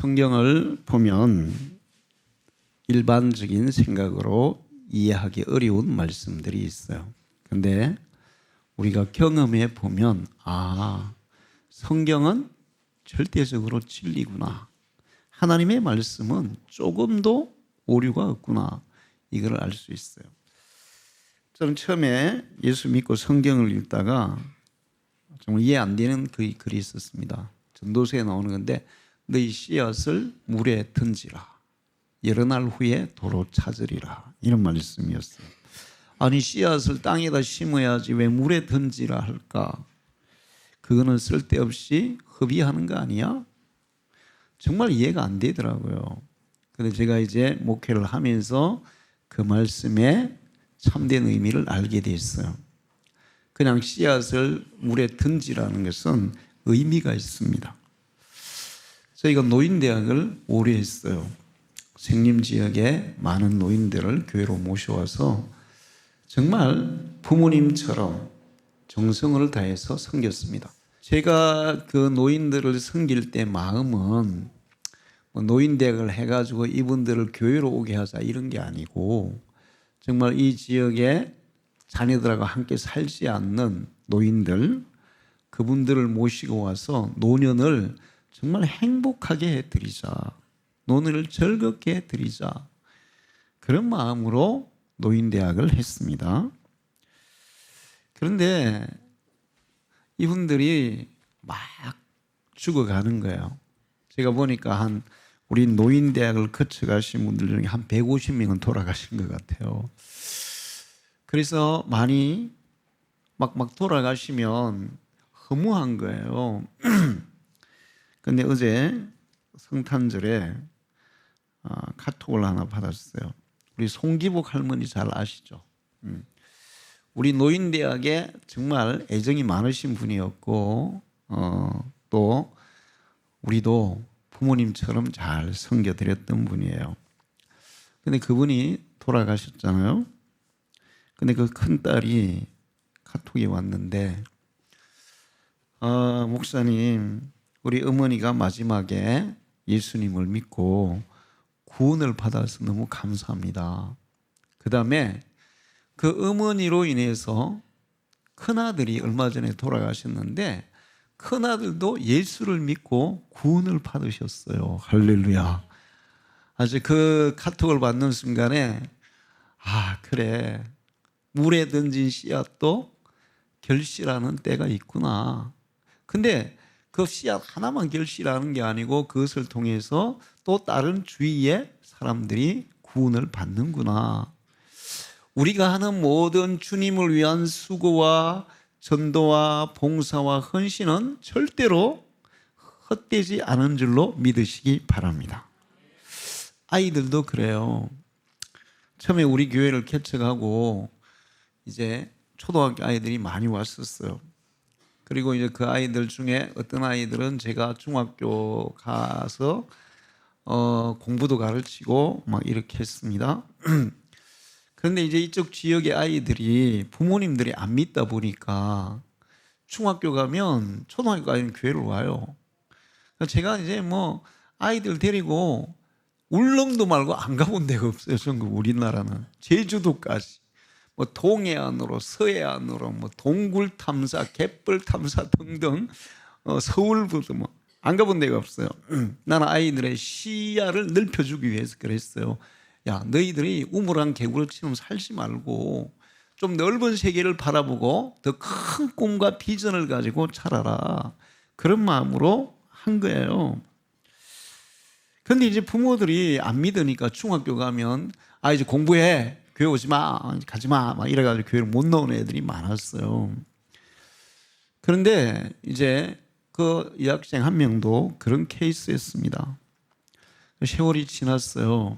성경을 보면 일반적인 생각으로 이해하기 어려운 말씀들이 있어요. 근데 우리가 경험해 보면 성경은 절대적으로 진리구나. 하나님의 말씀은 조금도 오류가 없구나. 이걸 알 수 있어요. 저는 처음에 예수 믿고 성경을 읽다가 정말 이해 안 되는 그 글이 있었습니다. 전도서에 나오는 건데 너희 씨앗을 물에 던지라. 여러 날 후에 도로 찾으리라. 이런 말씀이었어요. 아니 씨앗을 땅에다 심어야지 왜 물에 던지라 할까? 그거는 쓸데없이 허비하는 거 아니야? 정말 이해가 안 되더라고요. 그런데 제가 이제 목회를 하면서 그 말씀의 참된 의미를 알게 됐어요. 그냥 씨앗을 물에 던지라는 것은 의미가 있습니다. 저희가 노인대학을 오래 했어요. 생림지역에 많은 노인들을 교회로 모셔와서 정말 부모님처럼 정성을 다해서 섬겼습니다. 제가 그 노인들을 섬길 때 마음은 노인대학을 해가지고 이분들을 교회로 오게 하자 이런 게 아니고 정말 이 지역에 자녀들하고 함께 살지 않는 노인들, 그분들을 모시고 와서 노년을 정말 행복하게 해드리자. 노년을 즐겁게 해드리자. 그런 마음으로 노인대학을 했습니다. 그런데 이분들이 막 죽어가는 거예요. 제가 보니까 우리 노인대학을 거쳐가신 분들 중에 한 150명은 돌아가신 것 같아요. 그래서 많이 막 돌아가시면 허무한 거예요. 근데 어제 성탄절에 카톡을 하나 받았어요. 우리 송기복 할머니 잘 아시죠? 우리 노인대학에 정말 애정이 많으신 분이었고 또 우리도 부모님처럼 잘 섬겨드렸던 분이에요. 근데 그분이 돌아가셨잖아요. 근데 그 큰딸이 카톡이 왔는데 목사님, 우리 어머니가 마지막에 예수님을 믿고 구원을 받아서 너무 감사합니다. 그 다음에 그 어머니로 인해서 큰아들이 얼마 전에 돌아가셨는데 큰아들도 예수를 믿고 구원을 받으셨어요. 할렐루야. 아주 그 카톡을 받는 순간에 그래. 물에 던진 씨앗도 결실하는 때가 있구나. 근데 그 씨앗 하나만 결실하는 게 아니고 그것을 통해서 또 다른 주위의 사람들이 구원을 받는구나. 우리가 하는 모든 주님을 위한 수고와 전도와 봉사와 헌신은 절대로 헛되지 않은 줄로 믿으시기 바랍니다. 아이들도 그래요. 처음에 우리 교회를 개척하고 이제 초등학교 아이들이 많이 왔었어요. 그리고 이제 그 아이들 중에 어떤 아이들은 제가 중학교 가서 공부도 가르치고 막 이렇게 했습니다. 그런데 이제 이쪽 지역의 아이들이 부모님들이 안 믿다 보니까 중학교 가면 초등학교 가면 교회를 와요. 제가 이제 아이들 데리고 울릉도 말고 안 가본 데가 없어요. 전국 우리나라는 제주도까지. 동해안으로 서해안으로 동굴 탐사, 갯벌 탐사 등등 서울부터 안 가본 데가 없어요. 나는 아이들의 시야를 넓혀주기 위해서 그랬어요. 야, 너희들이 우물안 개구리처럼 살지 말고 좀 넓은 세계를 바라보고 더 큰 꿈과 비전을 가지고 자라라. 그런 마음으로 한 거예요. 그런데 이제 부모들이 안 믿으니까 중학교 가면 이제 공부해. 교회 오지 마. 가지 마. 막 이래가지고 교회를 못 나오는 애들이 많았어요. 그런데 이제 그 여학생 한 명도 그런 케이스였습니다. 세월이 지났어요.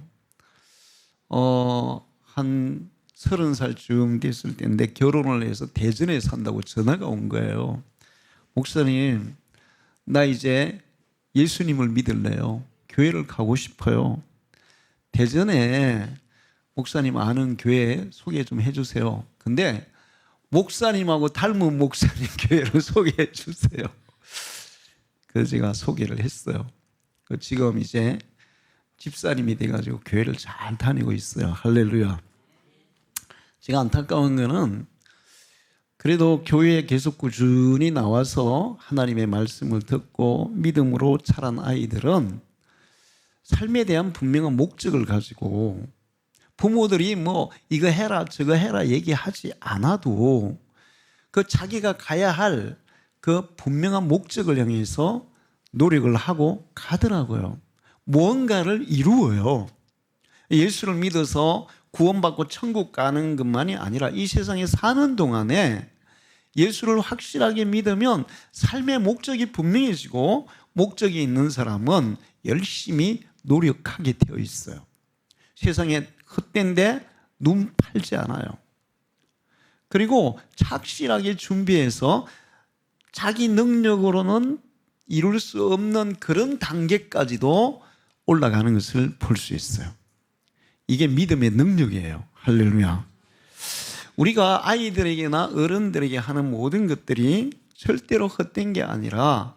한 30살쯤 됐을 때인데 결혼을 해서 대전에 산다고 전화가 온 거예요. 목사님, 나 이제 예수님을 믿을래요. 교회를 가고 싶어요. 대전에 목사님 아는 교회 소개 좀 해주세요. 근데 목사님하고 닮은 목사님 교회를 소개해 주세요. 그래서 제가 소개를 했어요. 지금 이제 집사님이 돼가지고 교회를 잘 다니고 있어요. 할렐루야. 제가 안타까운 거는 그래도 교회에 계속 꾸준히 나와서 하나님의 말씀을 듣고 믿음으로 자란 아이들은 삶에 대한 분명한 목적을 가지고 부모들이 뭐 이거 해라 저거 해라 얘기하지 않아도 그 자기가 가야 할 그 분명한 목적을 향해서 노력을 하고 가더라고요. 무언가를 이루어요. 예수를 믿어서 구원받고 천국 가는 것만이 아니라 이 세상에 사는 동안에 예수를 확실하게 믿으면 삶의 목적이 분명해지고 목적이 있는 사람은 열심히 노력하게 되어 있어요. 세상에 헛된데 눈 팔지 않아요. 그리고 착실하게 준비해서 자기 능력으로는 이룰 수 없는 그런 단계까지도 올라가는 것을 볼 수 있어요. 이게 믿음의 능력이에요. 할렐루야. 우리가 아이들에게나 어른들에게 하는 모든 것들이 절대로 헛된 게 아니라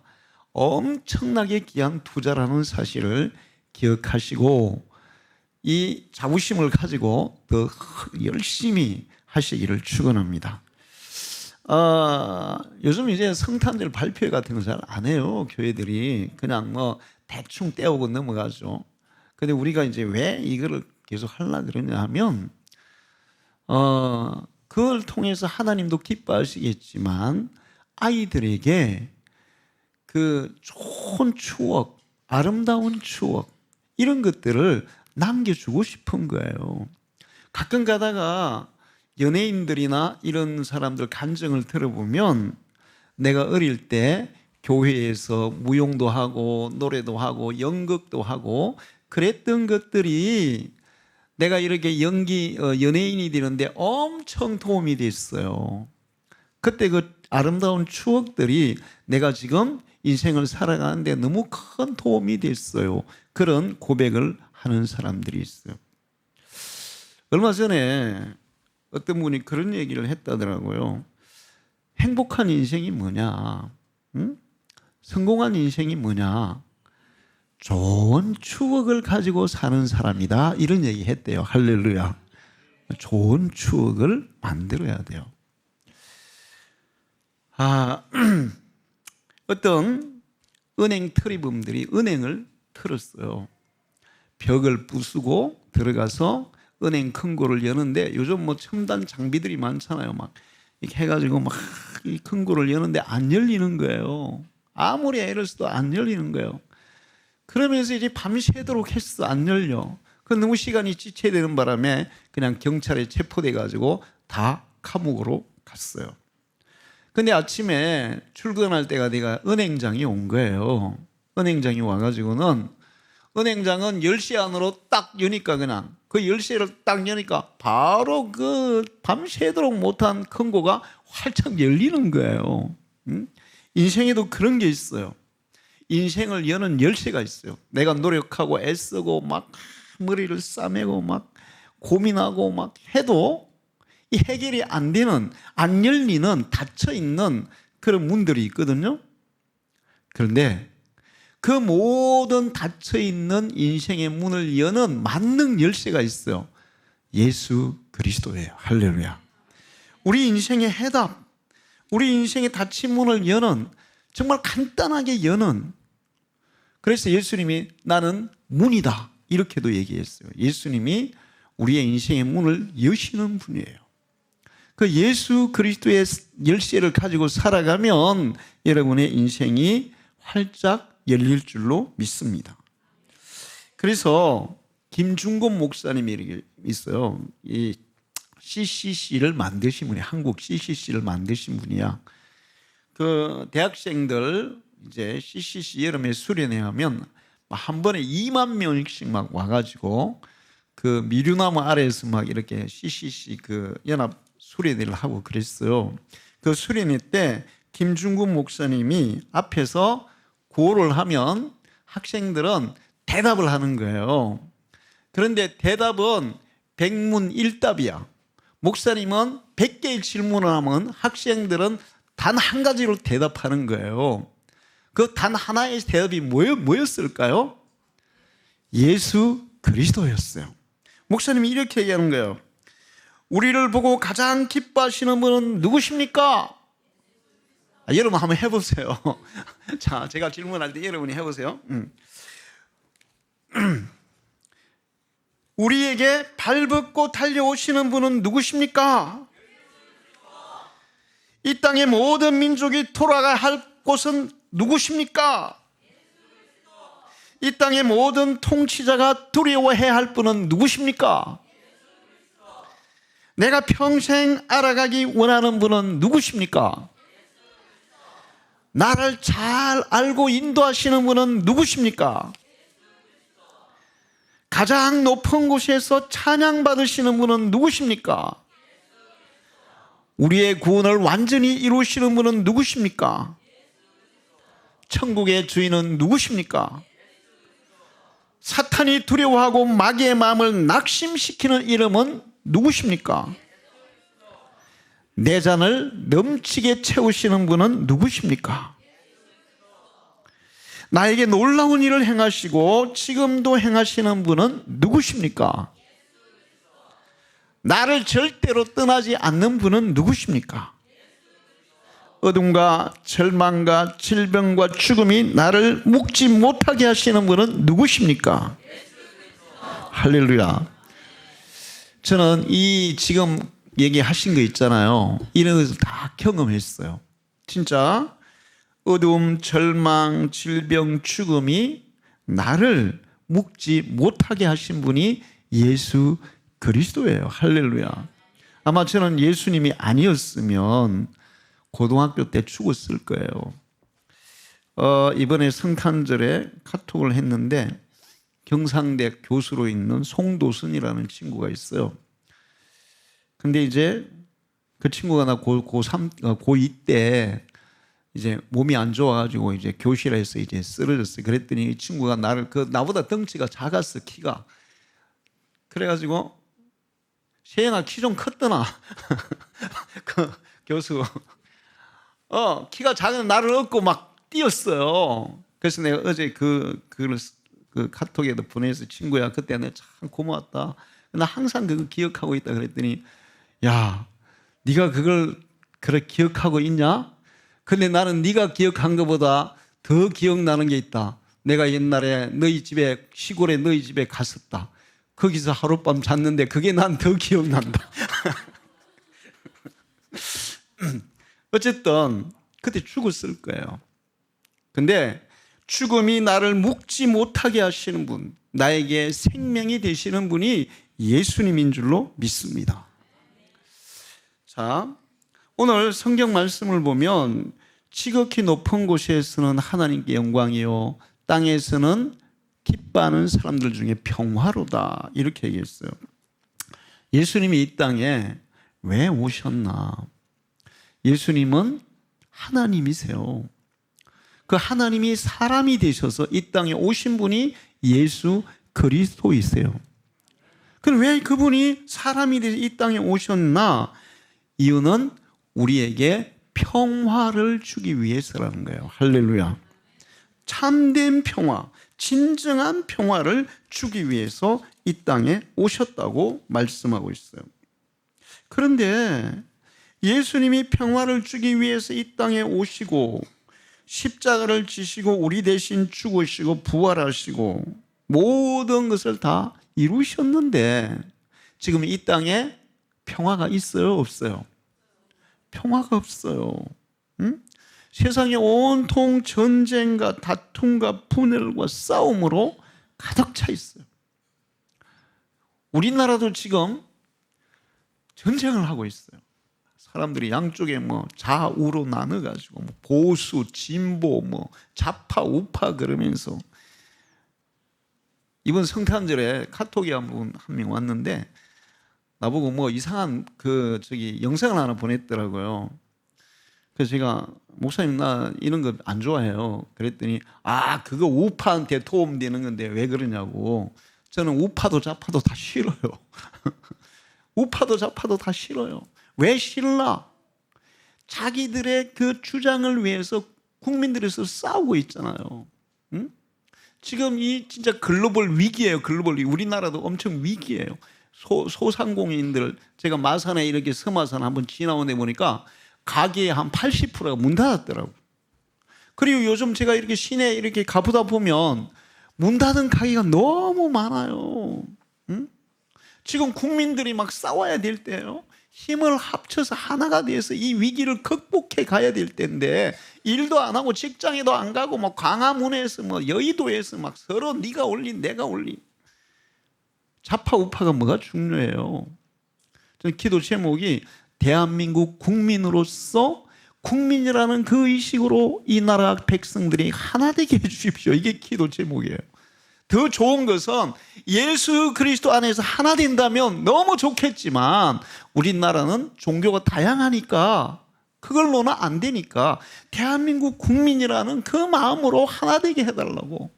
엄청나게 귀한 투자라는 사실을 기억하시고 이 자부심을 가지고 더 열심히 하시기를 축원합니다. 요즘 이제 성탄절 발표 같은 거 잘 안 해요. 교회들이 그냥 뭐 대충 떼우고 넘어가죠. 근데 우리가 이제 왜 이거를 계속 하려고 그러냐 하면 그걸 통해서 하나님도 기뻐하시겠지만 아이들에게 그 좋은 추억, 아름다운 추억 이런 것들을 남겨주고 싶은 거예요. 가끔 가다가 연예인들이나 이런 사람들 간증을 들어보면 내가 어릴 때 교회에서 무용도 하고 노래도 하고 연극도 하고 그랬던 것들이 내가 이렇게 연예인이 되는데 엄청 도움이 됐어요. 그때 그 아름다운 추억들이 내가 지금 인생을 살아가는데 너무 큰 도움이 됐어요. 그런 고백을 하는 사람들이 있어요. 얼마 전에 어떤 분이 그런 얘기를 했다더라고요. 행복한 인생이 뭐냐? 응? 성공한 인생이 뭐냐? 좋은 추억을 가지고 사는 사람이다. 이런 얘기 했대요. 할렐루야. 좋은 추억을 만들어야 돼요. 어떤 은행 트리범들이 은행을 털었어요. 벽을 부수고 들어가서 은행 큰 거를 여는데 요즘 뭐 첨단 장비들이 많잖아요. 막 이렇게 해가지고 막 이 큰 거를 여는데 안 열리는 거예요. 아무리 애를 써도 안 열리는 거예요. 그러면서 이제 밤새도록 했어. 안 열려. 그 너무 시간이 지체되는 바람에 그냥 경찰에 체포돼 가지고 다 감옥으로 갔어요. 근데 아침에 출근할 때가 내가 은행장이 온 거예요. 은행장이 와가지고는 은행장은 10시 안으로 딱 여니까 그냥 그 10시를 딱 여니까 바로 그 밤새도록 못한 큰 거가 활짝 열리는 거예요. 인생에도 그런 게 있어요. 인생을 여는 열쇠가 있어요. 내가 노력하고 애쓰고 막 머리를 싸매고 막 고민하고 막 해도 이 해결이 안 되는, 안 열리는, 닫혀 있는 그런 문들이 있거든요. 그런데 그 모든 닫혀 있는 인생의 문을 여는 만능 열쇠가 있어요. 예수 그리스도예요. 할렐루야. 우리 인생의 해답, 우리 인생의 닫힌 문을 여는, 정말 간단하게 여는, 그래서 예수님이 나는 문이다 이렇게도 얘기했어요. 예수님이 우리의 인생의 문을 여시는 분이에요. 그 예수 그리스도의 열쇠를 가지고 살아가면 여러분의 인생이 활짝 열릴 줄로 믿습니다. 그래서 김중곤 목사님이 이렇게 있어요. 이 CCC를 만드신 분이, 한국 CCC를 만드신 분이야. 그 대학생들 이제 CCC 여름에 수련회 하면 한 번에 2만 명씩 막 와가지고 그 미류나무 아래에서 막 이렇게 CCC 그 연합 수련회를 하고 그랬어요. 그 수련회 때 김중근 목사님이 앞에서 구호를 하면 학생들은 대답을 하는 거예요. 그런데 대답은 백문일답이야. 목사님은 100개의 질문을 하면 학생들은 단 한 가지로 대답하는 거예요. 그 단 하나의 대답이 뭐였을까요? 예수 그리스도였어요. 목사님이 이렇게 얘기하는 거예요. 우리를 보고 가장 기뻐하시는 분은 누구십니까? 여러분 한번 해보세요. 자, 제가 질문할 때 여러분이 해보세요. 우리에게 발벗고 달려오시는 분은 누구십니까? 이 땅의 모든 민족이 돌아가야 할 곳은 누구십니까? 이 땅의 모든 통치자가 두려워해야 할 분은 누구십니까? 내가 평생 알아가기 원하는 분은 누구십니까? 나를 잘 알고 인도하시는 분은 누구십니까? 가장 높은 곳에서 찬양받으시는 분은 누구십니까? 우리의 구원을 완전히 이루시는 분은 누구십니까? 천국의 주인은 누구십니까? 사탄이 두려워하고 마귀의 마음을 낙심시키는 이름은 누구십니까? 내 잔을 넘치게 채우시는 분은 누구십니까? 나에게 놀라운 일을 행하시고 지금도 행하시는 분은 누구십니까? 나를 절대로 떠나지 않는 분은 누구십니까? 어둠과 절망과 질병과 죽음이 나를 묶지 못하게 하시는 분은 누구십니까? 할렐루야. 저는 이 지금 얘기하신 거 있잖아요. 이런 것을 다 경험했어요. 진짜 어둠, 절망, 질병, 죽음이 나를 묶지 못하게 하신 분이 예수 그리스도예요. 할렐루야. 아마 저는 예수님이 아니었으면 고등학교 때 죽었을 거예요. 이번에 성탄절에 카톡을 했는데 경상대 교수로 있는 송도순이라는 친구가 있어요. 근데 이제 그 친구가 나 고2 때 이제 몸이 안 좋아가지고 이제 교실에서 이제 쓰러졌어요. 그랬더니 이 친구가 나보다 덩치가 작았어, 키가. 그래가지고 세영아 키 좀 컸더나. 그 교수. 키가 작은 나를 업고 막 뛰었어요. 그래서 내가 어제 그 카톡에도 보내서 친구야, 그때 내가 참 고마웠다. 나 항상 그거 기억하고 있다 그랬더니 야, 네가 그걸 그래 기억하고 있냐? 근데 나는 네가 기억한 것보다 더 기억나는 게 있다. 내가 옛날에 너희 집에 시골에 너희 집에 갔었다. 거기서 하룻밤 잤는데 그게 난 더 기억난다. 어쨌든 그때 죽었을 거예요. 근데 죽음이 나를 묶지 못하게 하시는 분, 나에게 생명이 되시는 분이 예수님인 줄로 믿습니다. 자, 오늘 성경 말씀을 보면 지극히 높은 곳에서는 하나님께 영광이요 땅에서는 기뻐하는 사람들 중에 평화로다, 이렇게 얘기했어요. 예수님이 이 땅에 왜 오셨나? 예수님은 하나님이세요. 그 하나님이 사람이 되셔서 이 땅에 오신 분이 예수 그리스도이세요. 그럼 왜 그분이 사람이 되셔서 이 땅에 오셨나? 이유는 우리에게 평화를 주기 위해서라는 거예요. 할렐루야. 참된 평화, 진정한 평화를 주기 위해서 이 땅에 오셨다고 말씀하고 있어요. 그런데 예수님이 평화를 주기 위해서 이 땅에 오시고 십자가를 지시고 우리 대신 죽으시고 부활하시고 모든 것을 다 이루셨는데 지금 이 땅에 평화가 있어요, 없어요? 평화가 없어요. 응? 세상에 온통 전쟁과 다툼과 분열과 싸움으로 가득 차 있어요. 우리나라도 지금 전쟁을 하고 있어요. 사람들이 양쪽에 좌우로 나눠가지고 보수, 진보, 좌파, 우파 그러면서 이번 성탄절에 카톡에 한 명 왔는데 나보고 이상한 영상을 하나 보냈더라고요. 그래서 제가 목사님 나 이런 거 안 좋아해요. 그랬더니 그거 우파한테 도움되는 건데 왜 그러냐고. 저는 우파도 좌파도 다 싫어요. 우파도 좌파도 다 싫어요. 왜 싫나? 자기들의 그 주장을 위해서 국민들에서 싸우고 있잖아요. 응? 지금 이 진짜 글로벌 위기예요. 글로벌 위기. 우리나라도 엄청 위기예요. 소상공인들, 제가 마산에 이렇게 서마산 한번 지나오는데 보니까 가게의 한 80%가 문 닫았더라고요. 그리고 요즘 제가 이렇게 시내에 이렇게 가보다 보면 문 닫은 가게가 너무 많아요. 응? 지금 국민들이 막 싸워야 될 때예요. 힘을 합쳐서 하나가 돼서 이 위기를 극복해 가야 될 때인데 일도 안 하고 직장에도 안 가고 뭐 광화문에서 뭐 여의도에서 막 서로 네가 올린 내가 올린 좌파 우파가 뭐가 중요해요. 저는 기도 제목이 대한민국 국민으로서 국민이라는 그 의식으로 이 나라 백성들이 하나 되게 해주십시오. 이게 기도 제목이에요. 더 좋은 것은 예수 그리스도 안에서 하나 된다면 너무 좋겠지만 우리나라는 종교가 다양하니까 그걸로는 안 되니까 대한민국 국민이라는 그 마음으로 하나 되게 해달라고.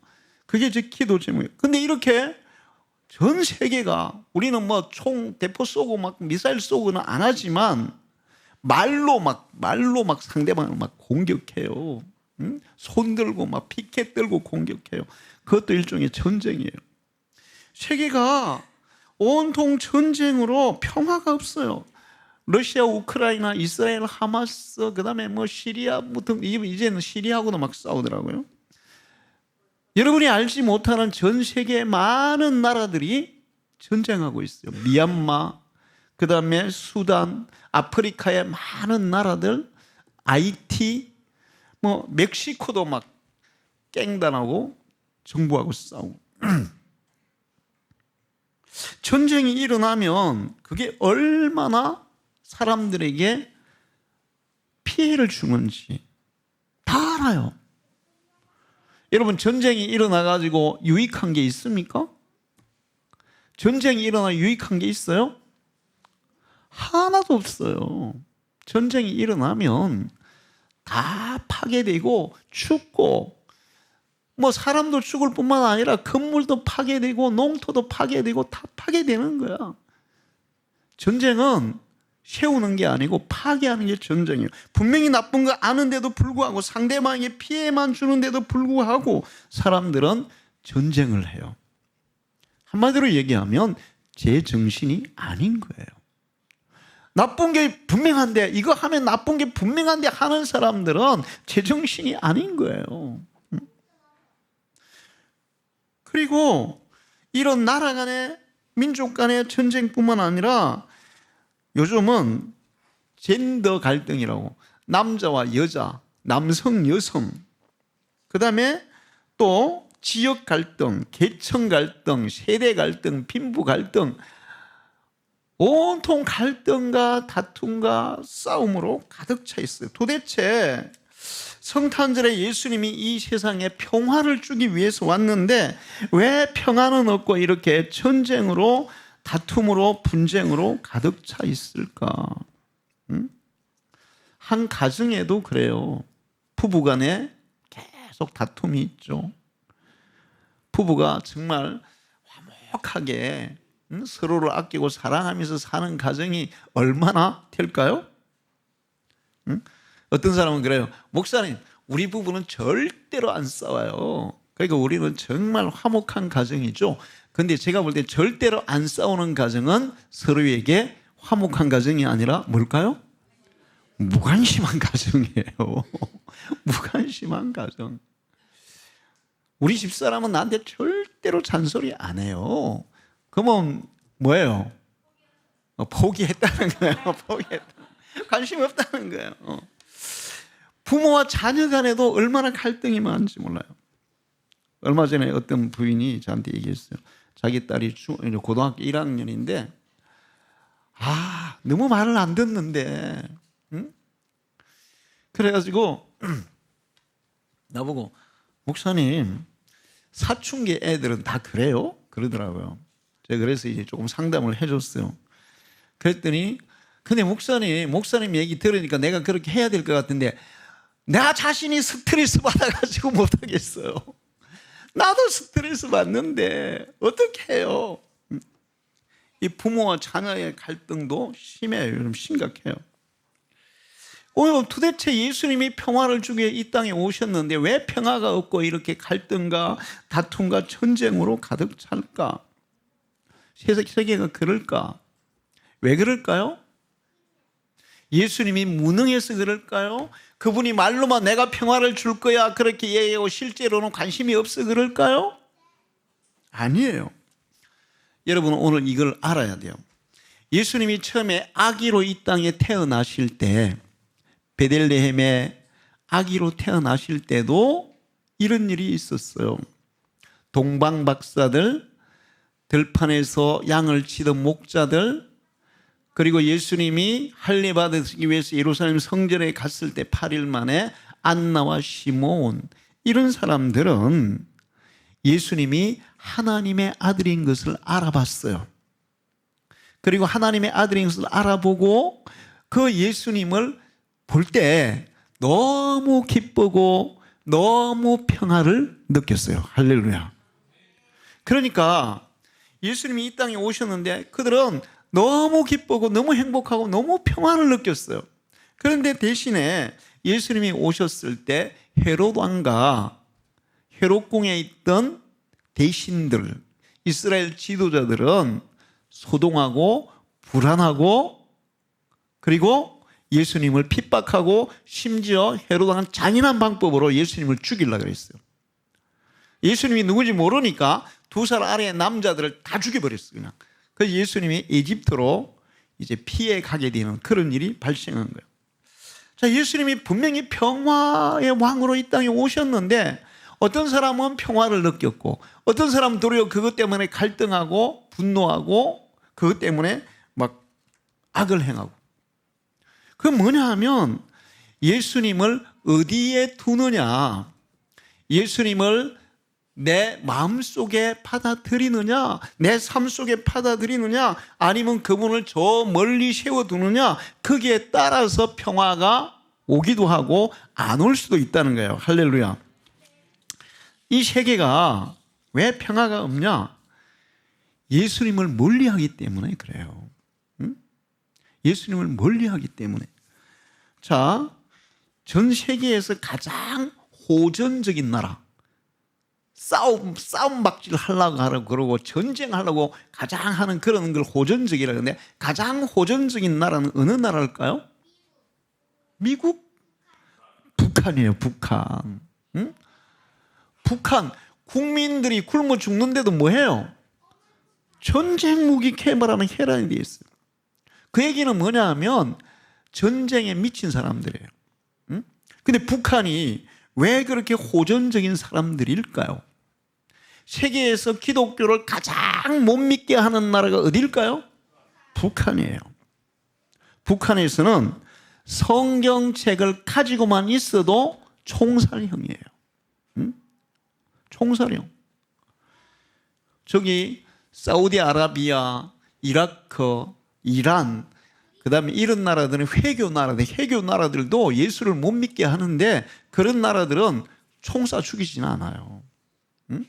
그게 제 기도 제목이에요. 근데 이렇게 전 세계가 우리는 뭐 총 대포 쏘고 막 미사일 쏘고는 안 하지만 말로 막 상대방을 막 공격해요. 응? 손 들고 막 피켓 들고 공격해요. 그것도 일종의 전쟁이에요. 세계가 온통 전쟁으로 평화가 없어요. 러시아, 우크라이나, 이스라엘, 하마스, 그다음에 뭐 시리아, 이제는 시리아하고도 막 싸우더라고요. 여러분이 알지 못하는 전 세계의 많은 나라들이 전쟁하고 있어요. 미얀마, 그다음에 수단, 아프리카의 많은 나라들, 아이티, 뭐 멕시코도 막 깽단하고 정부하고 싸우고. 전쟁이 일어나면 그게 얼마나 사람들에게 피해를 주는지 다 알아요. 여러분, 전쟁이 일어나가지고 유익한 게 있습니까? 전쟁이 일어나 유익한 게 있어요? 하나도 없어요. 전쟁이 일어나면 다 파괴되고 죽고 뭐 사람도 죽을 뿐만 아니라 건물도 파괴되고 농토도 파괴되고 다 파괴되는 거야. 전쟁은 세우는 게 아니고 파괴하는 게 전쟁이에요. 분명히 나쁜 거 아는데도 불구하고 상대방에게 피해만 주는데도 불구하고 사람들은 전쟁을 해요. 한마디로 얘기하면 제정신이 아닌 거예요. 나쁜 게 분명한데, 이거 하면 나쁜 게 분명한데 하는 사람들은 제정신이 아닌 거예요. 그리고 이런 나라 간의 민족 간의 전쟁뿐만 아니라 요즘은 젠더 갈등이라고, 남자와 여자, 남성, 여성, 그 다음에 또 지역 갈등, 계층 갈등, 세대 갈등, 빈부 갈등, 온통 갈등과 다툼과 싸움으로 가득 차 있어요. 도대체 성탄절에 예수님이 이 세상에 평화를 주기 위해서 왔는데 왜 평화는 없고 이렇게 전쟁으로, 다툼으로, 분쟁으로 가득 차 있을까? 한 가정에도 그래요. 부부간에 계속 다툼이 있죠. 부부가 정말 화목하게 서로를 아끼고 사랑하면서 사는 가정이 얼마나 될까요? 어떤 사람은 그래요. 목사님, 우리 부부는 절대로 안 싸워요. 그러니까 우리는 정말 화목한 가정이죠. 그런데 제가 볼 때 절대로 안 싸우는 가정은 서로에게 화목한 가정이 아니라 뭘까요? 무관심한 가정이에요. 무관심한 가정. 우리 집사람은 나한테 절대로 잔소리 안 해요. 그러면 뭐예요? 포기했다는 거예요. 포기했다. 관심 없다는 거예요. 부모와 자녀 간에도 얼마나 갈등이 많은지 몰라요. 얼마 전에 어떤 부인이 저한테 얘기했어요. 자기 딸이 고등학교 1학년인데 너무 말을 안 듣는데, 응? 그래가지고 나보고, 목사님, 사춘기 애들은 다 그래요? 그러더라고요. 제가 그래서 이제 조금 상담을 해줬어요. 그랬더니, 근데 목사님 얘기 들으니까 내가 그렇게 해야 될 것 같은데 나 자신이 스트레스 받아가지고 못하겠어요. 나도 스트레스 받는데 어떻게 해요? 이 부모와 자녀의 갈등도 심해요. 좀 심각해요. 도대체 예수님이 평화를 주기 위해 이 땅에 오셨는데 왜 평화가 없고 이렇게 갈등과 다툼과 전쟁으로 가득 찰까? 세계가 그럴까? 왜 그럴까요? 예수님이 무능해서 그럴까요? 그분이 말로만 내가 평화를 줄 거야 그렇게 얘기하고 실제로는 관심이 없어 그럴까요? 아니에요. 여러분 오늘 이걸 알아야 돼요. 예수님이 처음에 아기로 이 땅에 태어나실 때 베들레헴에 아기로 태어나실 때도 이런 일이 있었어요. 동방 박사들, 들판에서 양을 치던 목자들, 그리고 예수님이 할례 받으시기 위해서 예루살렘 성전에 갔을 때 8일 만에 안나와 시몬, 이런 사람들은 예수님이 하나님의 아들인 것을 알아봤어요. 그리고 하나님의 아들인 것을 알아보고 그 예수님을 볼 때 너무 기쁘고 너무 평화를 느꼈어요. 할렐루야. 그러니까 예수님이 이 땅에 오셨는데 그들은 너무 기쁘고 너무 행복하고 너무 평화를 느꼈어요. 그런데 대신에 예수님이 오셨을 때 헤롯 왕과 헤롯궁에 있던 대신들, 이스라엘 지도자들은 소동하고 불안하고 그리고 예수님을 핍박하고 심지어 헤롯 왕은 잔인한 방법으로 예수님을 죽이려고 했어요. 예수님이 누군지 모르니까 2살 아래의 남자들을 다 죽여버렸어요. 그냥. 그래서 예수님이 이집트로 이제 피해 가게 되는 그런 일이 발생한 거예요. 자, 예수님이 분명히 평화의 왕으로 이 땅에 오셨는데 어떤 사람은 평화를 느꼈고 어떤 사람은 도리어 그것 때문에 갈등하고 분노하고 그것 때문에 막 악을 행하고. 그건 뭐냐 하면 예수님을 어디에 두느냐, 예수님을 내 마음속에 받아들이느냐, 내 삶 속에 받아들이느냐, 아니면 그분을 저 멀리 세워두느냐, 거기에 따라서 평화가 오기도 하고 안 올 수도 있다는 거예요. 할렐루야. 이 세계가 왜 평화가 없냐? 예수님을 멀리하기 때문에 그래요. 응? 예수님을 멀리하기 때문에. 자, 전 세계에서 가장 호전적인 나라, 싸움박질 하려고 그러고 전쟁하려고 가장 하는 그런 걸 호전적이라고 하는데 가장 호전적인 나라는 어느 나라일까요? 미국? 북한이에요. 북한. 응? 북한 국민들이 굶어 죽는데도 뭐해요? 전쟁 무기 개발하는 혈안이 되어 있어요. 그 얘기는 뭐냐 하면 전쟁에 미친 사람들이에요. 응? 근데 북한이 왜 그렇게 호전적인 사람들일까요? 세계에서 기독교를 가장 못 믿게 하는 나라가 어디일까요? 북한이에요. 북한에서는 성경책을 가지고만 있어도 총살형이에요. 응? 총살형. 저기 사우디아라비아, 이라크, 이란, 그 다음에 이런 나라들은 회교 나라들도 예수를 못 믿게 하는데 그런 나라들은 총 쏴 죽이지는 않아요. 응?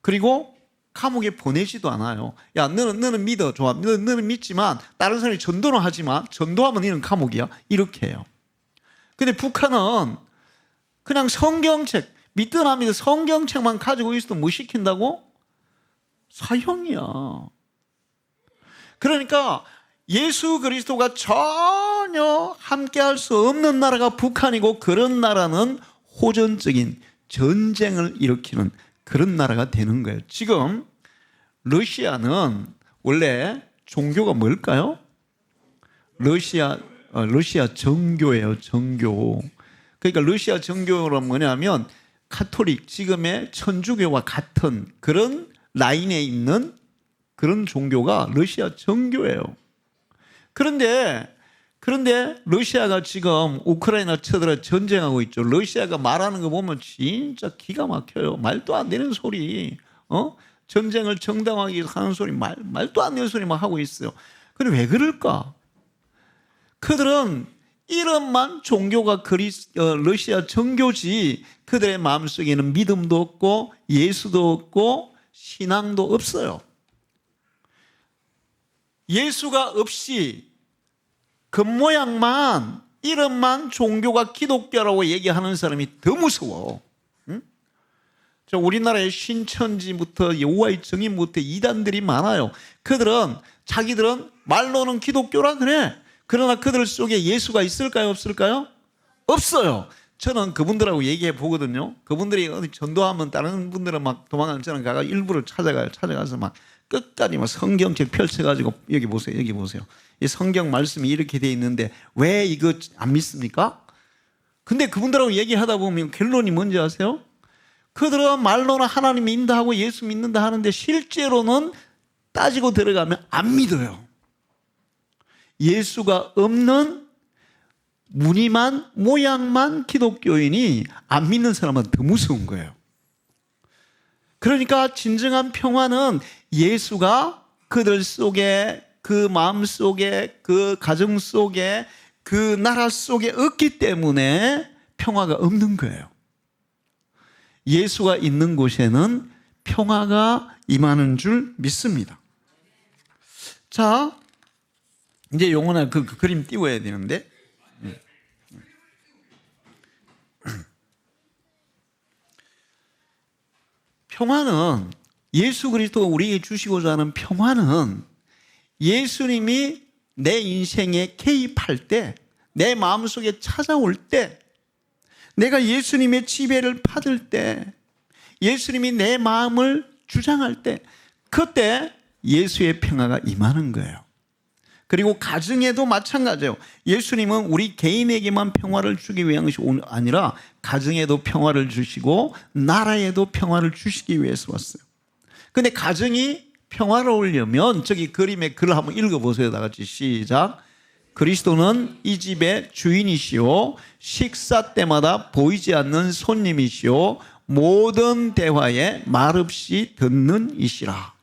그리고 감옥에 보내지도 않아요. 야, 너는 믿어. 좋아. 너는 믿지만 다른 사람이 전도는 하지만 전도하면 너는 감옥이야. 이렇게 해요. 근데 북한은 그냥 성경책, 믿든 안 믿든 성경책만 가지고 있어도 뭐 시킨다고? 사형이야. 그러니까 예수 그리스도가 전혀 함께할 수 없는 나라가 북한이고 그런 나라는 호전적인 전쟁을 일으키는 그런 나라가 되는 거예요. 지금 러시아는 원래 종교가 뭘까요? 러시아 정교예요. 정교. 그러니까 러시아 정교는 뭐냐면 카톨릭, 지금의 천주교와 같은 그런 라인에 있는 그런 종교가 러시아 정교예요. 그런데 러시아가 지금 우크라이나 쳐들어 전쟁하고 있죠. 러시아가 말하는 거 보면 진짜 기가 막혀요. 말도 안 되는 소리. 전쟁을 정당하게 하는 소리, 말도 안 되는 소리만 하고 있어요. 근데 왜 그럴까? 그들은 이름만 종교가 러시아 정교지 그들의 마음속에는 믿음도 없고 예수도 없고 신앙도 없어요. 예수가 없이 겉모양만, 이름만 종교가 기독교라고 얘기하는 사람이 더 무서워. 응? 저 우리나라의 신천지부터 여호와의 증인부터 이단들이 많아요. 그들은 자기들은 말로는 기독교라 그래. 그러나 그들 속에 예수가 있을까요, 없을까요? 없어요. 저는 그분들하고 얘기해 보거든요. 그분들이 어디 전도하면 다른 분들은 막 도망가는, 저는 가가 일부러 찾아가서 막 끝까지 막 성경책 펼쳐가지고 여기 보세요, 여기 보세요. 이 성경 말씀이 이렇게 돼 있는데 왜 이거 안 믿습니까? 근데 그분들하고 얘기하다 보면 결론이 뭔지 아세요? 그들은 말로는 하나님 믿는다 예수 믿는다 하는데 실제로는 따지고 들어가면 안 믿어요. 예수가 없는 무늬만, 모양만 기독교인이 안 믿는 사람은 더 무서운 거예요. 그러니까 진정한 평화는 예수가 그들 속에, 그 마음 속에, 그 가정 속에, 그 나라 속에 없기 때문에 평화가 없는 거예요. 예수가 있는 곳에는 평화가 임하는 줄 믿습니다. 자, 이제 용원아 그 그림 띄워야 되는데, 평화는, 예수 그리스도가 우리에게 주시고자 하는 평화는 예수님이 내 인생에 개입할 때, 내 마음속에 찾아올 때, 내가 예수님의 지배를 받을 때, 예수님이 내 마음을 주장할 때, 그때 예수의 평화가 임하는 거예요. 그리고 가정에도 마찬가지예요. 예수님은 우리 개인에게만 평화를 주기 위한 것이 아니라 가정에도 평화를 주시고 나라에도 평화를 주시기 위해서 왔어요. 근데 가정이 평화로우려면, 저기 그림의 글을 한번 읽어보세요. 다 같이 시작. 그리스도는 이 집의 주인이시오, 식사 때마다 보이지 않는 손님이시오, 모든 대화에 말없이 듣는 이시라.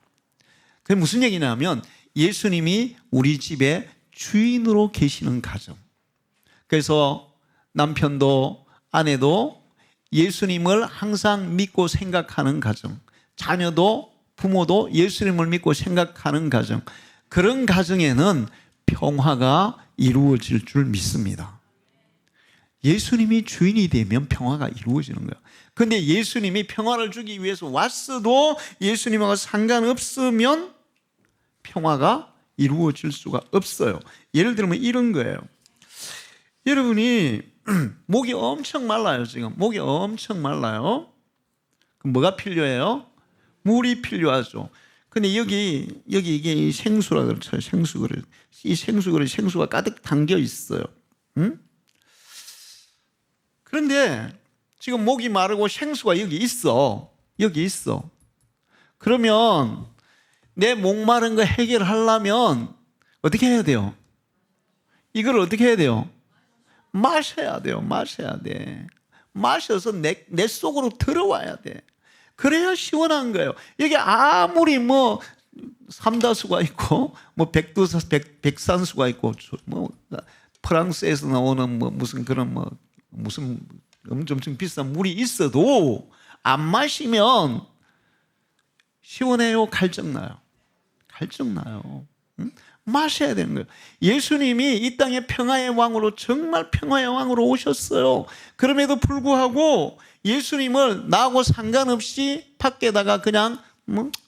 그게 무슨 얘기냐면 예수님이 우리 집에 주인으로 계시는 가정. 그래서 남편도 아내도 예수님을 항상 믿고 생각하는 가정, 자녀도 부모도 예수님을 믿고 생각하는 가정, 그런 가정에는 평화가 이루어질 줄 믿습니다. 예수님이 주인이 되면 평화가 이루어지는 거예요. 그런데 예수님이 평화를 주기 위해서 왔어도 예수님하고 상관없으면 평화가 이루어질 수가 없어요. 예를 들면 이런 거예요. 여러분이 목이 엄청 말라요. 지금 목이 엄청 말라요. 그럼 뭐가 필요해요? 물이 필요하죠. 근데 여기 이게 생수라 그렇죠. 생수그릇. 이 생수그릇, 생수가 가득 담겨 있어요. 응? 그런데 지금 목이 마르고 생수가 여기 있어. 여기 있어. 그러면 내 목마른 거 해결하려면 어떻게 해야 돼요? 이걸 어떻게 해야 돼요? 마셔야 돼요. 마셔야 돼. 마셔서 내 속으로 들어와야 돼. 그래야 시원한 거예요. 여기 아무리 뭐 삼다수가 있고 뭐 백산수가 있고 뭐 프랑스에서 나오는 뭐 무슨 그런 뭐 무슨 엄청 비싼 물이 있어도 안 마시면 시원해요? 갈증나요? 갈증나요. 응? 마셔야 되는 거예요. 예수님이 이 땅의 평화의 왕으로, 정말 평화의 왕으로 오셨어요. 그럼에도 불구하고 예수님을 나하고 상관없이 밖에다가 그냥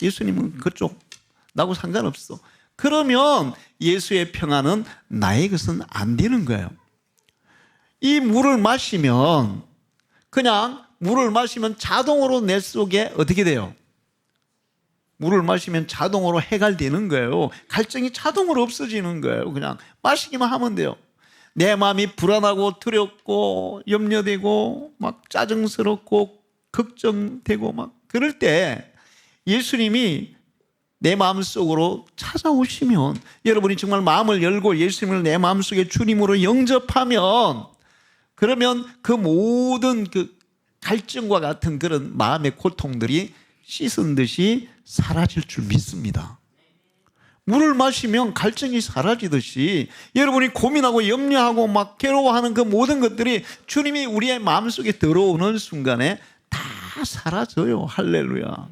예수님은 그쪽, 나하고 상관없어. 그러면 예수의 평화는 나의 것은 안 되는 거예요. 이 물을 마시면, 그냥 물을 마시면 자동으로 내 속에 어떻게 돼요? 물을 마시면 자동으로 해갈되는 거예요. 갈증이 자동으로 없어지는 거예요. 그냥 마시기만 하면 돼요. 내 마음이 불안하고 두렵고 염려되고 막 짜증스럽고 걱정되고 막 그럴 때 예수님이 내 마음속으로 찾아오시면, 여러분이 정말 마음을 열고 예수님을 내 마음속에 주님으로 영접하면, 그러면 그 모든 그 갈증과 같은 그런 마음의 고통들이 씻은 듯이 사라질 줄 믿습니다. 물을 마시면 갈증이 사라지듯이 여러분이 고민하고 염려하고 막 괴로워하는 그 모든 것들이 주님이 우리의 마음속에 들어오는 순간에 다 사라져요. 할렐루야.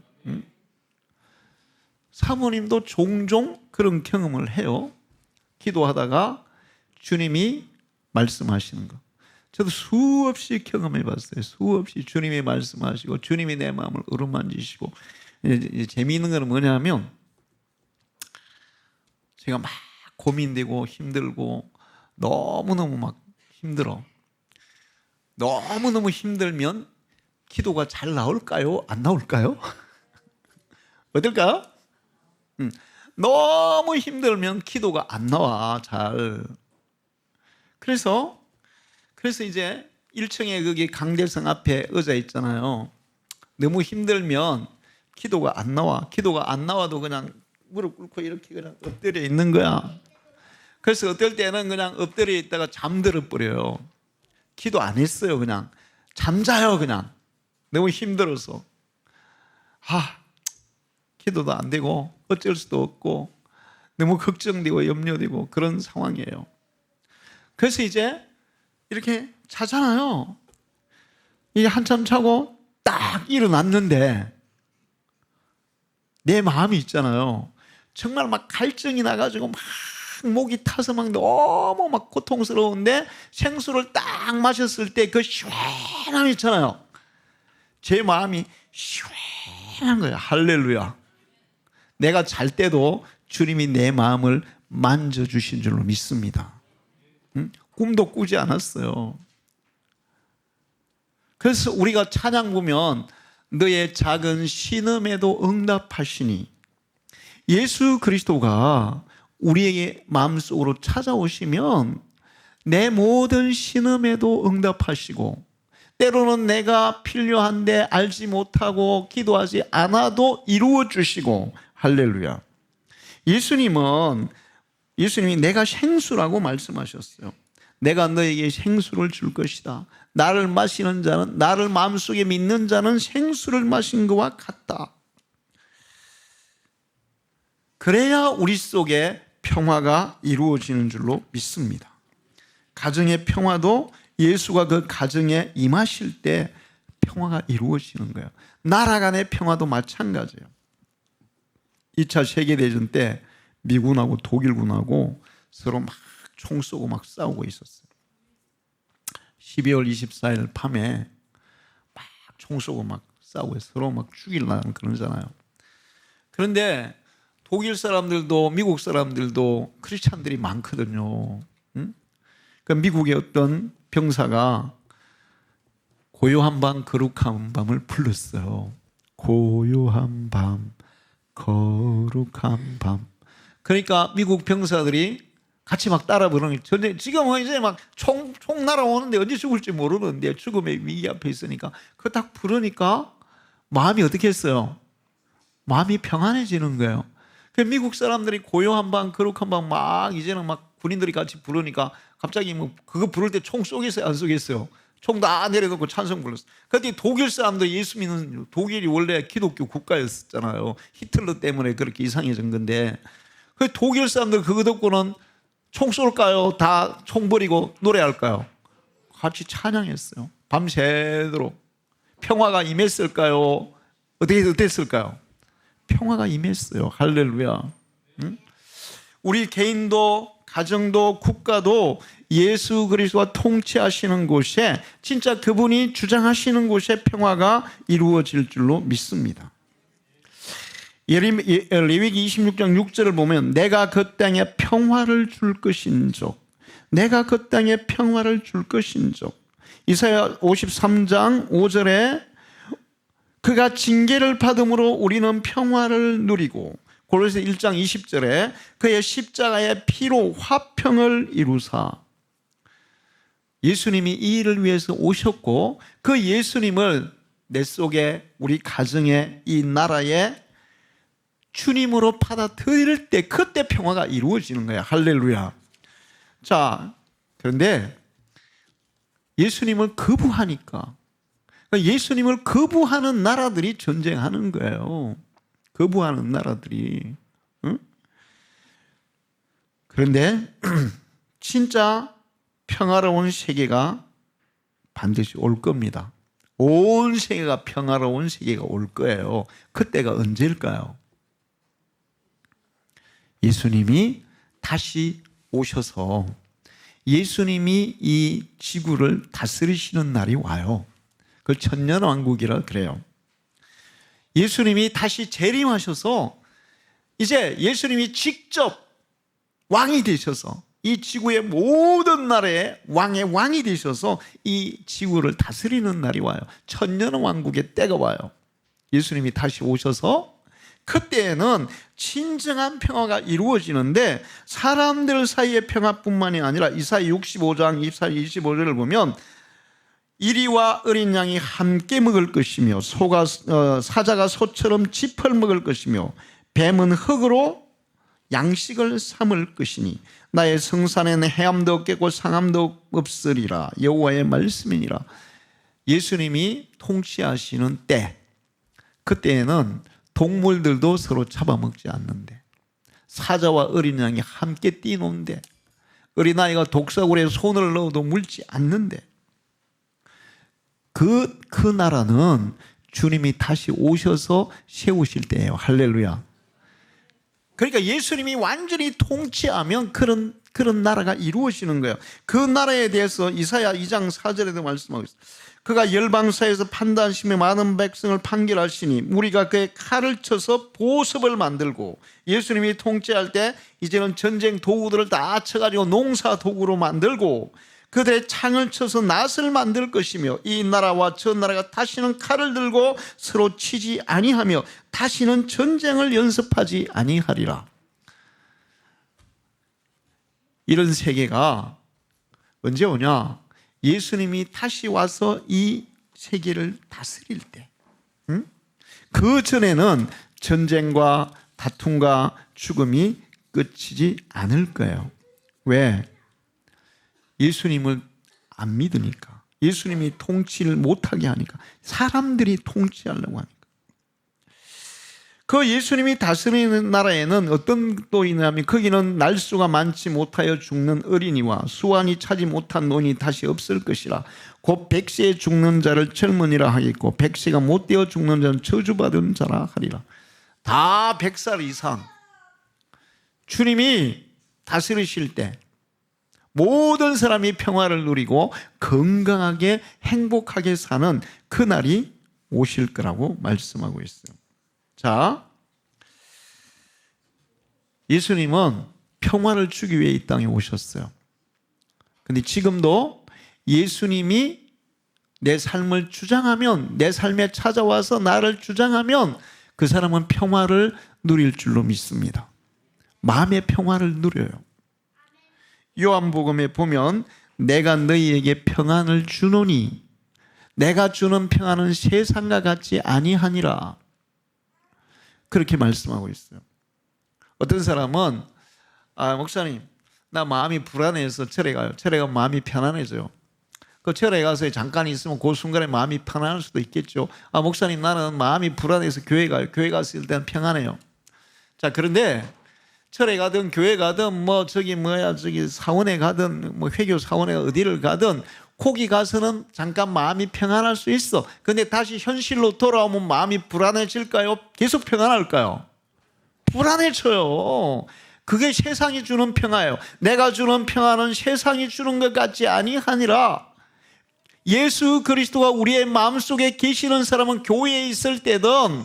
사모님도 종종 그런 경험을 해요. 기도하다가 주님이 말씀하시는 거. 저도 수없이 경험해 봤어요. 수없이 주님이 말씀하시고 주님이 내 마음을 어루만지시고. 이제 재미있는 건 뭐냐면 제가 막 고민되고 힘들고 너무너무 막 힘들어. 너무너무 힘들면 기도가 잘 나올까요? 안 나올까요? 어떨까요? 너무 힘들면 기도가 안 나와, 잘. 그래서 이제 1층에 거기 강대성 앞에 의자 있잖아요. 너무 힘들면 기도가 안 나와. 기도가 안 나와도 그냥 무릎 꿇고 이렇게 그냥 엎드려 있는 거야. 그래서 어떨 때는 그냥 엎드려 있다가 잠들어 버려요. 기도 안 했어요. 그냥 잠자요. 그냥 너무 힘들어서. 기도도 안 되고 어쩔 수도 없고 너무 걱정되고 염려되고 그런 상황이에요. 그래서 이제 이렇게 자잖아요. 이게 한참 자고 딱 일어났는데 내 마음이 있잖아요. 정말 막 갈증이 나가지고 막 목이 타서 막 너무 막 고통스러운데 생수를 딱 마셨을 때 그 시원함 있잖아요. 제 마음이 시원한 거예요. 할렐루야. 내가 잘 때도 주님이 내 마음을 만져주신 줄로 믿습니다. 꿈도 꾸지 않았어요. 그래서 우리가 찬양 보면 너의 작은 신음에도 응답하시니, 예수 그리스도가 우리에게 마음속으로 찾아오시면 내 모든 신음에도 응답하시고, 때로는 내가 필요한데 알지 못하고 기도하지 않아도 이루어 주시고. 할렐루야. 예수님이 내가 생수라고 말씀하셨어요. 내가 너에게 생수를 줄 것이다. 나를 마시는 자는, 나를 마음속에 믿는 자는 생수를 마신 것과 같다. 그래야 우리 속에 평화가 이루어지는 줄로 믿습니다. 가정의 평화도 예수가 그 가정에 임하실 때 평화가 이루어지는 거예요. 나라 간의 평화도 마찬가지예요. 2차 세계대전 때 미군하고 독일군하고 서로 막 총 쏘고 막 싸우고 있었어요. 12월 24일 밤에 막 총 쏘고 막 싸우고 서로 막 죽이려고 그러잖아요. 그런데 독일 사람들도 미국 사람들도 크리스찬들이 많거든요. 그러니까 미국의 어떤 병사가 고요한 밤 거룩한 밤을 불렀어요. 고요한 밤 거룩한 밤. 그러니까 미국 병사들이 같이 막 따라 부르는 거예요. 지금은 이제 막 총 날아오는데 언제 죽을지 모르는데 죽음의 위기 앞에 있으니까 그거 딱 부르니까 마음이 어떻게 했어요? 마음이 평안해지는 거예요. 미국 사람들이 고요한 밤 거룩한 밤 막 이제는 막 군인들이 같이 부르니까 갑자기 뭐 그거 부를 때 총 쏘겠어요? 안 쏘겠어요? 총 다 내려놓고 찬송 불렀어요. 그런데 독일 사람들 예수 믿는, 독일이 원래 기독교 국가였잖아요. 히틀러 때문에 그렇게 이상해진 건데, 그 독일 사람들 그거 듣고는 총 쏠까요? 다 총 버리고 노래할까요? 같이 찬양했어요. 밤새도록. 평화가 임했을까요? 어땠을까요? 평화가 임했어요. 할렐루야. 우리 개인도 가정도 국가도 예수 그리스도가 통치하시는 곳에, 진짜 그분이 주장하시는 곳에 평화가 이루어질 줄로 믿습니다. 레위기 26장 6절을 보면 내가 그 땅에 평화를 줄 것인즉, 내가 그 땅에 평화를 줄 것인즉. 이사야 53장 5절에 그가 징계를 받음으로 우리는 평화를 누리고, 골로새 1장 20절에 그의 십자가의 피로 화평을 이루사. 예수님이 이 일을 위해서 오셨고 그 예수님을 내 속에, 우리 가정에, 이 나라에 주님으로 받아들일 때 그때 평화가 이루어지는 거야. 할렐루야. 자, 그런데 예수님을 거부하니까, 예수님을 거부하는 나라들이 전쟁하는 거예요. 거부하는 나라들이. 응? 그런데 진짜 평화로운 세계가 반드시 올 겁니다. 온 세계가 평화로운 세계가 올 거예요. 그때가 언제일까요? 예수님이 다시 오셔서 예수님이 이 지구를 다스리시는 날이 와요. 그걸 천년왕국이라 그래요. 예수님이 다시 재림하셔서 이제 예수님이 직접 왕이 되셔서 이 지구의 모든 나라의 왕의 왕이 되셔서 이 지구를 다스리는 날이 와요. 천년왕국의 때가 와요. 예수님이 다시 오셔서 그때에는 진정한 평화가 이루어지는데, 사람들 사이의 평화뿐만이 아니라 이사야 65장 24, 25절을 보면 이리와 어린 양이 함께 먹을 것이며 사자가 소처럼 짚을 먹을 것이며 뱀은 흙으로 양식을 삼을 것이니 나의 성산에는 해함도 없겠고 상함도 없으리라. 여호와의 말씀이니라. 예수님이 통치하시는 때, 그때에는 동물들도 서로 잡아먹지 않는데, 사자와 어린 양이 함께 뛰노는데, 어린아이가 독사굴에 손을 넣어도 물지 않는데, 그 나라는 주님이 다시 오셔서 세우실 때예요. 할렐루야. 그러니까 예수님이 완전히 통치하면 그런 나라가 이루어지는 거예요. 그 나라에 대해서 이사야 2장 4절에도 말씀하고 있어요. 그가 열방 사이에서 판단하시며 많은 백성을 판결하시니 우리가 그의 칼을 쳐서 보습을 만들고, 예수님이 통치할 때 이제는 전쟁 도구들을 다 쳐가지고 농사 도구로 만들고 그들의 창을 쳐서 낫을 만들 것이며 이 나라와 저 나라가 다시는 칼을 들고 서로 치지 아니하며 다시는 전쟁을 연습하지 아니하리라. 이런 세계가 언제 오냐? 예수님이 다시 와서 이 세계를 다스릴 때. 그 전에는 전쟁과 다툼과 죽음이 끝이지 않을 거예요. 왜? 예수님을 안 믿으니까. 예수님이 통치를 못하게 하니까. 사람들이 통치하려고 하니까. 그 예수님이 다스리는 나라에는 어떤 것도 있냐면, 거기는 날수가 많지 못하여 죽는 어린이와 수완이 차지 못한 노인이 다시 없을 것이라. 곧 100세에 죽는 자를 젊은이라 하겠고 100세가 못 되어 죽는 자는 저주받은 자라 하리라. 다 100살 이상 주님이 다스리실 때 모든 사람이 평화를 누리고 건강하게 행복하게 사는 그날이 오실 거라고 말씀하고 있어요. 자, 예수님은 평화를 주기 위해 이 땅에 오셨어요. 근데 지금도 예수님이 내 삶을 주장하면, 내 삶에 찾아와서 나를 주장하면 그 사람은 평화를 누릴 줄로 믿습니다. 마음의 평화를 누려요. 요한복음에 보면 내가 너희에게 평안을 주노니 내가 주는 평안은 세상과 같지 아니하니라. 그렇게 말씀하고 있어요. 어떤 사람은 목사님, 나 마음이 불안해서 절에 가요. 절에 가면 마음이 편안해져요. 그 절에 가서 잠깐 있으면 그 순간에 마음이 편안할 수도 있겠죠. 목사님, 나는 마음이 불안해서 교회 가요. 교회 갔을 때는 평안해요. 자, 그런데 절에 가든 교회 가든 저기 사원에 가든 회교 사원에 어디를 가든 거기 가서는 잠깐 마음이 평안할 수 있어. 근데 다시 현실로 돌아오면 마음이 불안해질까요? 계속 평안할까요? 불안해져요. 그게 세상이 주는 평화예요. 내가 주는 평화는 세상이 주는 것 같지 아니하니라. 예수 그리스도가 우리의 마음속에 계시는 사람은 교회에 있을 때든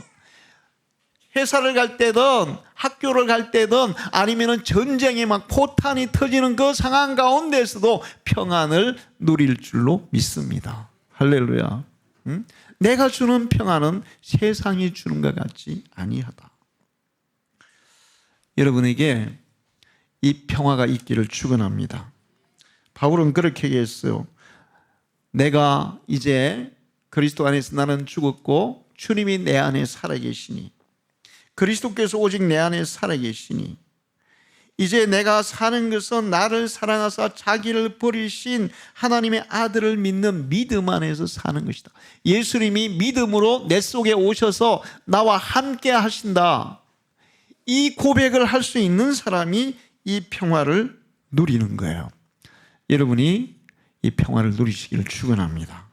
회사를 갈 때든 학교를 갈 때든 아니면 전쟁에 막 포탄이 터지는 그 상황 가운데서도 평안을 누릴 줄로 믿습니다. 할렐루야. 내가 주는 평안은 세상이 주는 것 같지 아니하다. 여러분에게 이 평화가 있기를 축원합니다. 바울은 그렇게 얘기했어요. 내가 이제 그리스도 안에서 나는 죽었고 주님이 내 안에 살아계시니, 그리스도께서 오직 내 안에 살아계시니 이제 내가 사는 것은 나를 사랑하사 자기를 버리신 하나님의 아들을 믿는 믿음 안에서 사는 것이다. 예수님이 믿음으로 내 속에 오셔서 나와 함께 하신다. 이 고백을 할 수 있는 사람이 이 평화를 누리는 거예요. 여러분이 이 평화를 누리시기를 축원합니다.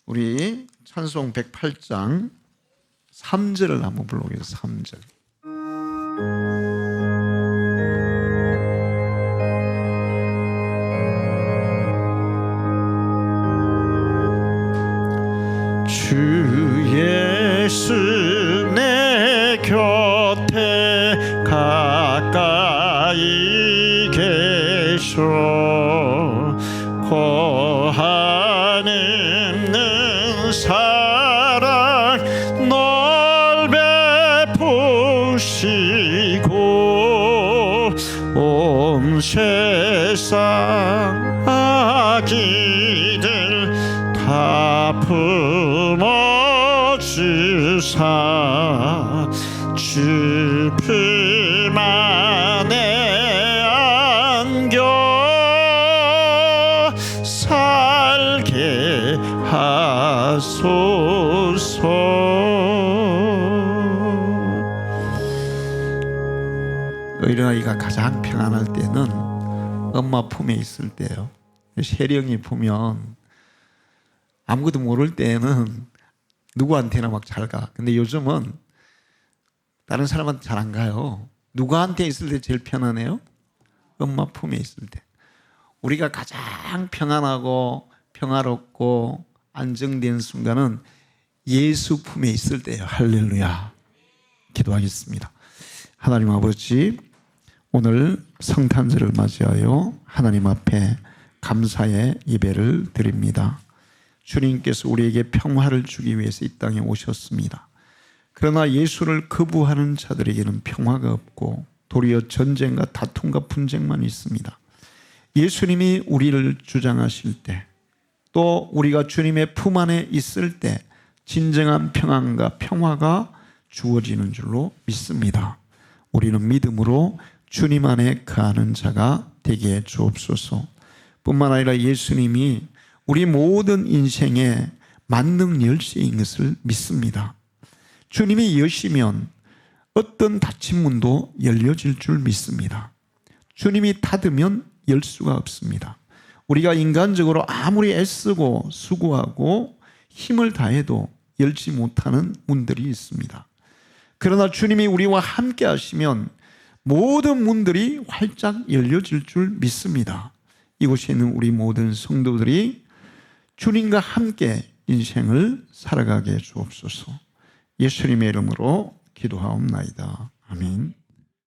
우리 찬송 108장 3절을 한번 불러보겠습니다. 3절. 곁에 가까이 계셔 고하는 사랑 널 베푸시고 온 세상 아기들 다 품어주사 주 품 안에 안겨 살게 하소서. 어린아이가 가장 평안할 때는 엄마 품에 있을 때예요. 세령이 보면 아무것도 모를 때는 누구한테나 막 잘 가. 근데 요즘은 다른 사람한테 잘 안 가요. 누구한테 있을 때 제일 편안해요? 엄마 품에 있을 때. 우리가 가장 평안하고 평화롭고 안정된 순간은 예수 품에 있을 때예요. 할렐루야. 기도하겠습니다. 하나님 아버지, 오늘 성탄절을 맞이하여 하나님 앞에 감사의 예배를 드립니다. 주님께서 우리에게 평화를 주기 위해서 이 땅에 오셨습니다. 그러나 예수를 거부하는 자들에게는 평화가 없고 도리어 전쟁과 다툼과 분쟁만 있습니다. 예수님이 우리를 주장하실 때, 또 우리가 주님의 품 안에 있을 때 진정한 평안과 평화가 주어지는 줄로 믿습니다. 우리는 믿음으로 주님 안에 거하는 자가 되게 해 주옵소서. 뿐만 아니라 예수님이 우리 모든 인생의 만능 열쇠인 것을 믿습니다. 주님이 여시면 어떤 닫힌 문도 열려질 줄 믿습니다. 주님이 닫으면 열 수가 없습니다. 우리가 인간적으로 아무리 애쓰고 수고하고 힘을 다해도 열지 못하는 문들이 있습니다. 그러나 주님이 우리와 함께 하시면 모든 문들이 활짝 열려질 줄 믿습니다. 이곳에 있는 우리 모든 성도들이 주님과 함께 인생을 살아가게 해 주옵소서. 예수님의 이름으로 기도하옵나이다. 아멘.